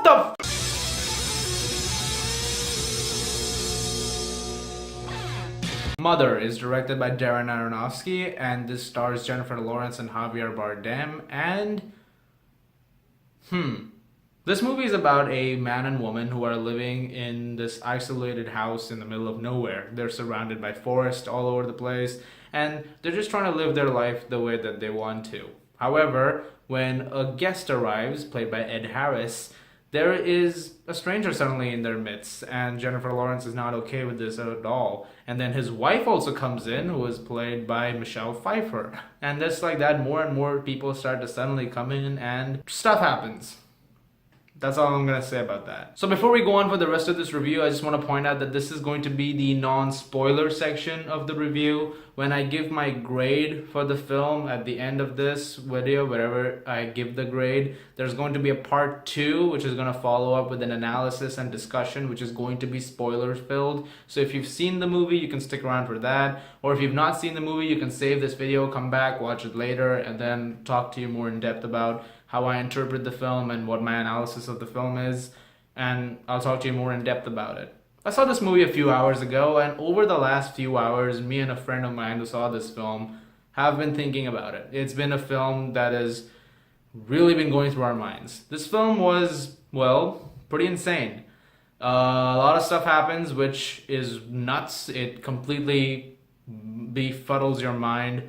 the Mother is directed by Darren Aronofsky, and this stars Jennifer Lawrence and Javier Bardem. And this movie is about a man and woman who are living in this isolated house in the middle of nowhere. They're surrounded by forest all over the place, and they're just trying to live their life the way that they want to. However, when a guest arrives, played by Ed Harris, there is a stranger suddenly in their midst, and Jennifer Lawrence is not okay with this at all. And then his wife also comes in, who is played by Michelle Pfeiffer. And just like that, more and more people start to suddenly come in, and stuff happens. That's all I'm going to say about that. So before we go on for the rest of this review, I just want to point out that this is going to be the non-spoiler section of the review. When I give my grade for the film at the end of this video, wherever I give the grade, there's going to be a part 2, which is going to follow up with an analysis and discussion, which is going to be spoiler filled. So if you've seen the movie, you can stick around for that. Or if you've not seen the movie, you can save this video, come back, watch it later, and then talk to you more in depth about how I interpret the film and what my analysis of the film is, and I'll talk to you more in depth about it. I saw this movie a few hours ago, and over the last few hours, me and a friend of mine who saw this film have been thinking about it. It's been a film that has really been going through our minds. This film was, well, pretty insane. A lot of stuff happens which is nuts. It completely befuddles your mind.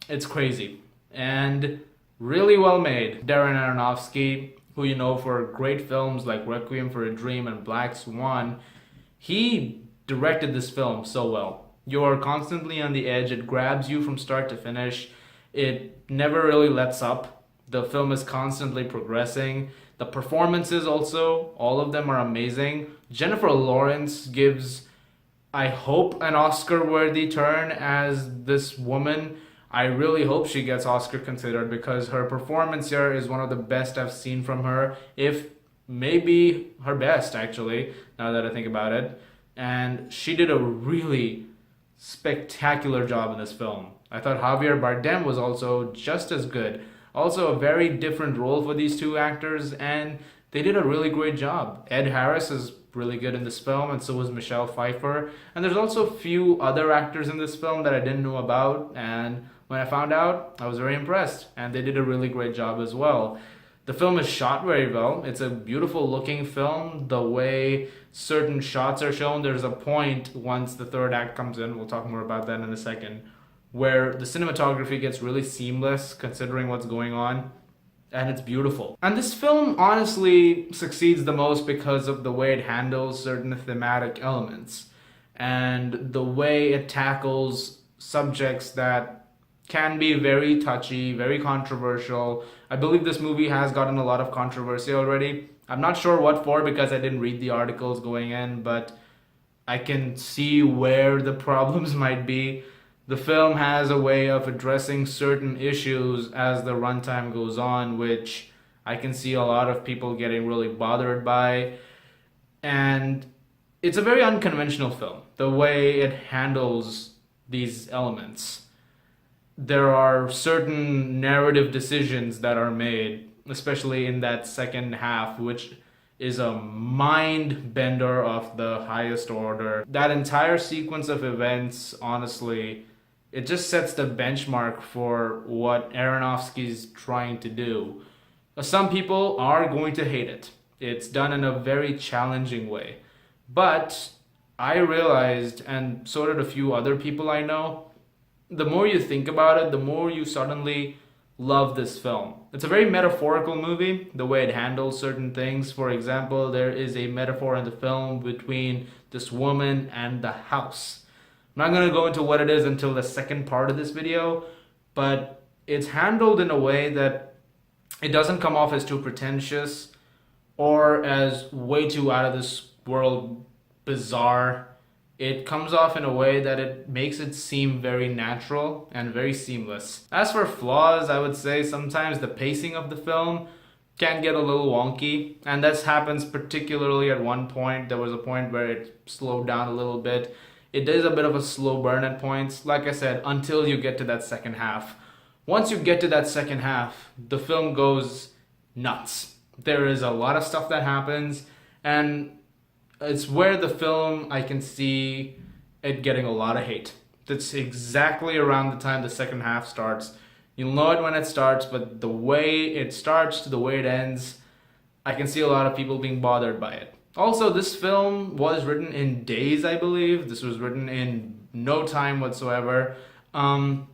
It's crazy. And really well made. Darren Aronofsky, who you know for great films like Requiem for a Dream and Black Swan, he directed this film so well. You are constantly on the edge. It grabs you from start to finish. It never really lets up. The film is constantly progressing. The performances also, all of them are amazing. Jennifer Lawrence gives, I hope, an Oscar-worthy turn as this woman. I really hope she gets Oscar considered, because her performance here is one of the best I've seen from her, if maybe her best actually, now that I think about it. And she did a really spectacular job in this film. I thought Javier Bardem was also just as good. Also a very different role for these two actors, and they did a really great job. Ed Harris is really good in this film, and so was Michelle Pfeiffer. And there's also a few other actors in this film that I didn't know about, and when I found out, I was very impressed, and they did a really great job as well. The film is shot very well. It's a beautiful looking film. The way certain shots are shown, there's a point once the third act comes in, we'll talk more about that in a second, where the cinematography gets really seamless considering what's going on, and it's beautiful. And this film honestly succeeds the most because of the way it handles certain thematic elements and the way it tackles subjects that can be very touchy, very controversial. I believe this movie has gotten a lot of controversy already. I'm not sure what for, because I didn't read the articles going in, but I can see where the problems might be. The film has a way of addressing certain issues as the runtime goes on, which I can see a lot of people getting really bothered by. And it's a very unconventional film, the way it handles these elements. There are certain narrative decisions that are made, especially in that second half, which is a mind bender of the highest order. That entire sequence of events, honestly, it just sets the benchmark for what Aronofsky's trying to do. Some people are going to hate it. It's done in a very challenging way. But I realized, and so did a few other people I know, the more you think about it, the more you suddenly love this film. It's a very metaphorical movie, the way it handles certain things. For example, there is a metaphor in the film between this woman and the house. I'm not going to go into what it is until the second part of this video, but it's handled in a way that it doesn't come off as too pretentious or as way too out of this world bizarre. It comes off in a way that it makes it seem very natural and very seamless. As for flaws, I would say sometimes the pacing of the film can get a little wonky, and this happens particularly at one point. There was a point where it slowed down a little bit. It is a bit of a slow burn at points, like I said, until you get to that second half. Once you get to that second half, the film goes nuts. There is a lot of stuff that happens, and it's where the film I can see it getting a lot of hate. That's exactly around the time the second half starts. You'll know it when it starts, but the way it starts to the way it ends, I can see a lot of people being bothered by it. Also, this film was written in days, I believe. This was written in no time whatsoever. Um,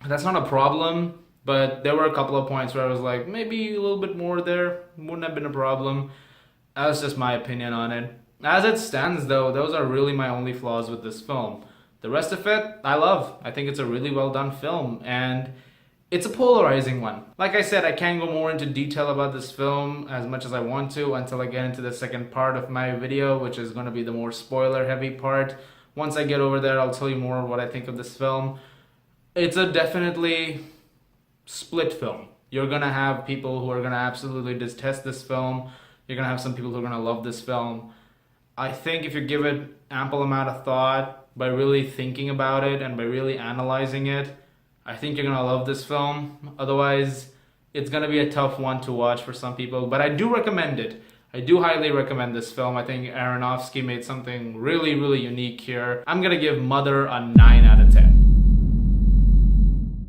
that's not a problem, but there were a couple of points where I was like, maybe a little bit more there wouldn't have been a problem. That's just my opinion on it. As it stands, though, those are really my only flaws with this film. The rest of it, I love. I think it's a really well done film, and it's a polarizing one. Like I said, I can't go more into detail about this film as much as I want to until I get into the second part of my video, which is going to be the more spoiler heavy part. Once I get over there, I'll tell you more what I think of this film. It's a definitely split film. You're gonna have people who are gonna absolutely detest this film. You're gonna have some people who are gonna love this film. I think if you give it ample amount of thought, by really thinking about it and by really analyzing it, I think you're gonna love this film. Otherwise, it's gonna be a tough one to watch for some people. But I do recommend it. I do highly recommend this film. I think Aronofsky made something really, really unique here. I'm gonna give Mother a 9 out of 10.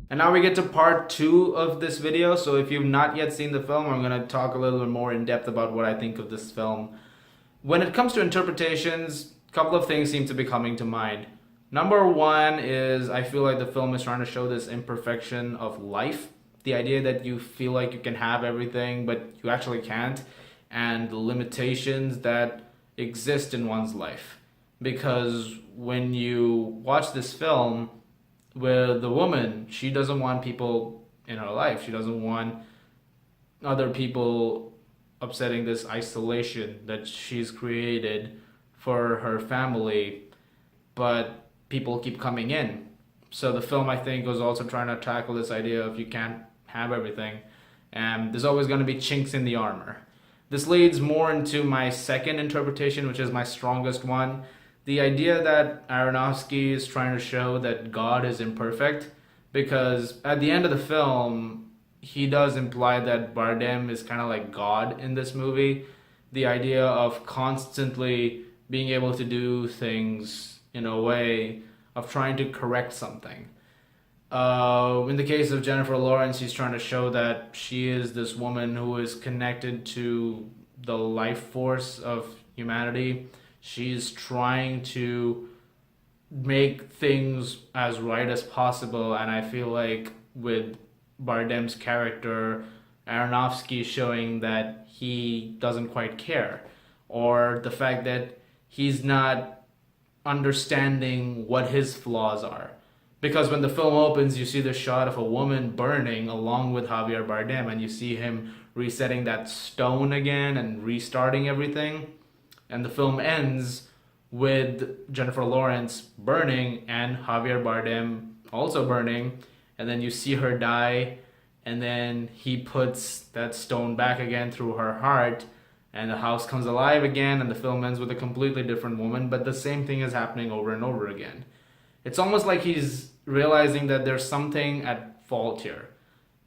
And now we get to part 2 of this video. So if you've not yet seen the film, I'm going to talk a little bit more in depth about what I think of this film. When it comes to interpretations, a couple of things seem to be coming to mind. Number one is I feel like the film is trying to show this imperfection of life. The idea that you feel like you can have everything, but you actually can't. And the limitations that exist in one's life. Because when you watch this film, where the woman, she doesn't want people in her life. She doesn't want other people upsetting this isolation that she's created for her family, but people keep coming in. So the film, I think, was also trying to tackle this idea of you can't have everything, and there's always going to be chinks in the armor. This leads more into my second interpretation, which is my strongest one. The idea that Aronofsky is trying to show that God is imperfect, because at the end of the film, he does imply that Bardem is kind of like God in this movie. The idea of constantly being able to do things in a way of trying to correct something. In the case of Jennifer Lawrence, he's trying to show that she is this woman who is connected to the life force of humanity. She's trying to make things as right as possible, and I feel like with Bardem's character, Aronofsky showing that he doesn't quite care, or the fact that he's not understanding what his flaws are. Because when the film opens, you see the shot of a woman burning along with Javier Bardem, and you see him resetting that stone again and restarting everything. And the film ends with Jennifer Lawrence burning and Javier Bardem also burning. And then you see her die, and then he puts that stone back again through her heart, and the house comes alive again, and the film ends with a completely different woman, but the same thing is happening over and over again. It's almost like he's realizing that there's something at fault here.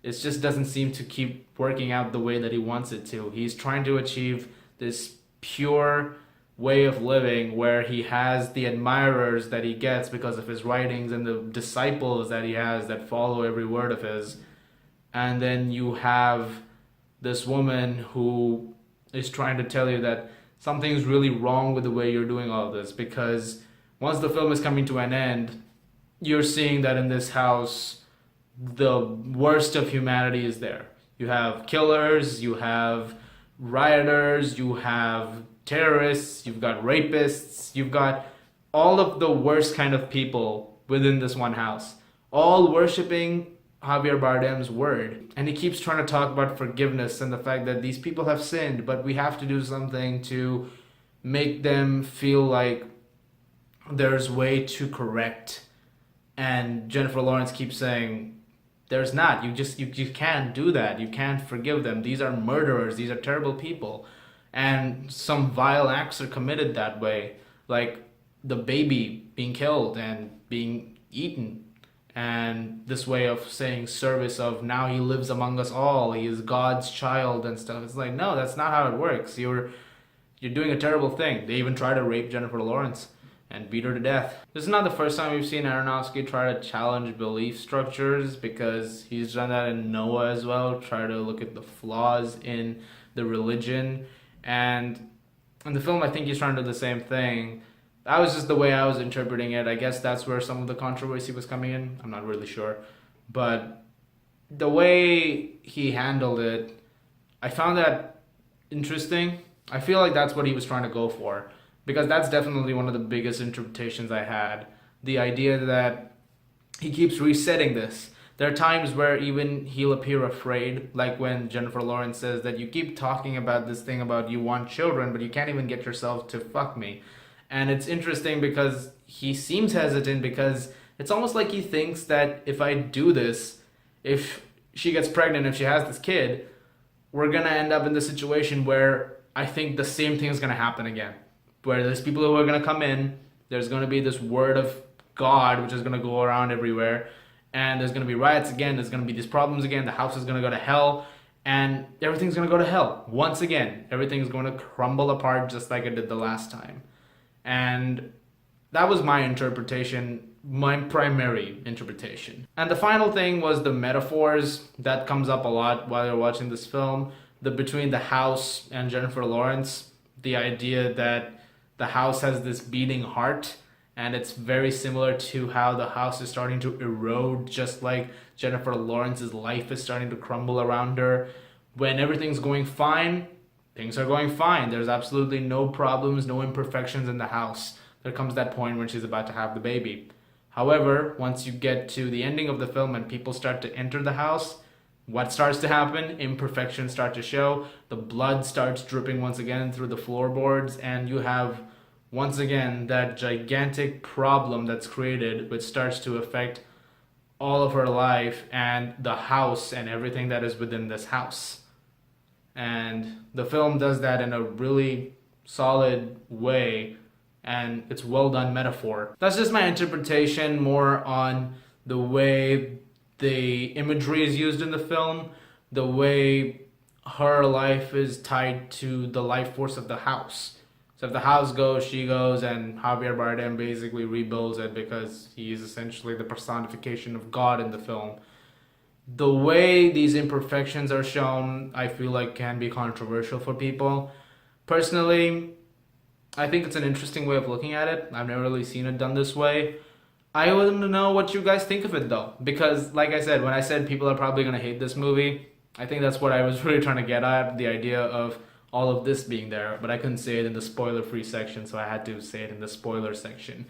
It just doesn't seem to keep working out the way that he wants it to. He's trying to achieve this pure way of living where he has the admirers that he gets because of his writings and the disciples that he has that follow every word of his. And then you have this woman who is trying to tell you that something's really wrong with the way you're doing all this, because once the film is coming to an end, you're seeing that in this house, the worst of humanity is there. You have killers, you have rioters, you have terrorists, you've got rapists, you've got all of the worst kind of people within this one house, all worshiping Javier Bardem's word. And he keeps trying to talk about forgiveness and the fact that these people have sinned, but we have to do something to make them feel like there's way to correct. And Jennifer Lawrence keeps saying, there's not. You can't do that. You can't forgive them. These are murderers. These are terrible people. And some vile acts are committed that way. Like the baby being killed and being eaten. and this way of saying service of now he lives among us all, he is God's child and stuff. It's like, no, that's not how it works. You're doing a terrible thing. They even try to rape Jennifer Lawrence and beat her to death. This is not the first time we've seen Aronofsky try to challenge belief structures, because he's done that in Noah as well, try to look at the flaws in the religion. And in the film, I think he's trying to do the same thing. That was just the way I was interpreting it. I guess that's where some of the controversy was coming in. I'm not really sure. But the way he handled it, I found that interesting. I feel like that's what he was trying to go for, because that's definitely one of the biggest interpretations I had. The idea that he keeps resetting this. There are times where even he'll appear afraid, like when Jennifer Lawrence says that you keep talking about this thing about you want children, but you can't even get yourself to fuck me. And it's interesting because he seems hesitant, because it's almost like he thinks that if I do this, if she gets pregnant, if she has this kid, we're gonna end up in the situation where I think the same thing is gonna happen again. Where there's people who are gonna come in, there's gonna be this word of God which is gonna go around everywhere, and there's gonna be riots again, there's gonna be these problems again, the house is gonna go to hell, and everything's gonna go to hell. Once again, everything's gonna crumble apart just like it did the last time. And that was my interpretation, my primary interpretation. And the final thing was the metaphors that comes up a lot while you're watching this film. Between the house and Jennifer Lawrence, the idea that the house has this beating heart, and it's very similar to how the house is starting to erode, just like Jennifer Lawrence's life is starting to crumble around her. When everything's going fine, things are going fine. There's absolutely no problems, no imperfections in the house. There comes that point when she's about to have the baby. However, once you get to the ending of the film and people start to enter the house, what starts to happen? Imperfections start to show. The blood starts dripping once again through the floorboards, and you have, once again, that gigantic problem that's created, which starts to affect all of her life and the house and everything that is within this house. And the film does that in a really solid way, and it's well done metaphor. That's just my interpretation, more on the way the imagery is used in the film, the way her life is tied to the life force of the house. So if the house goes, she goes, and Javier Bardem basically rebuilds it because he is essentially the personification of God in the film. The way these imperfections are shown, I feel like can be controversial for people. Personally, I think it's an interesting way of looking at it. I've never really seen it done this way. I want to know what you guys think of it though, because like I said, when I said people are probably going to hate this movie, I think that's what I was really trying to get at, the idea of all of this being there, but I couldn't say it in the spoiler-free section, so I had to say it in the spoiler section.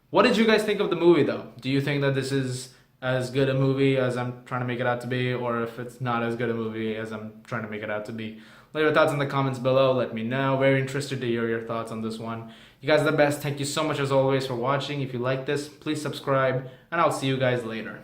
What did you guys think of the movie though? Do you think that this is as good a movie as I'm trying to make it out to be, or if it's not as good a movie as I'm trying to make it out to be? Leave your thoughts in the comments below, let me know. Very interested to hear your thoughts on this one. You guys are the best. Thank you so much as always for watching. If you like this, please subscribe, and I'll see you guys later.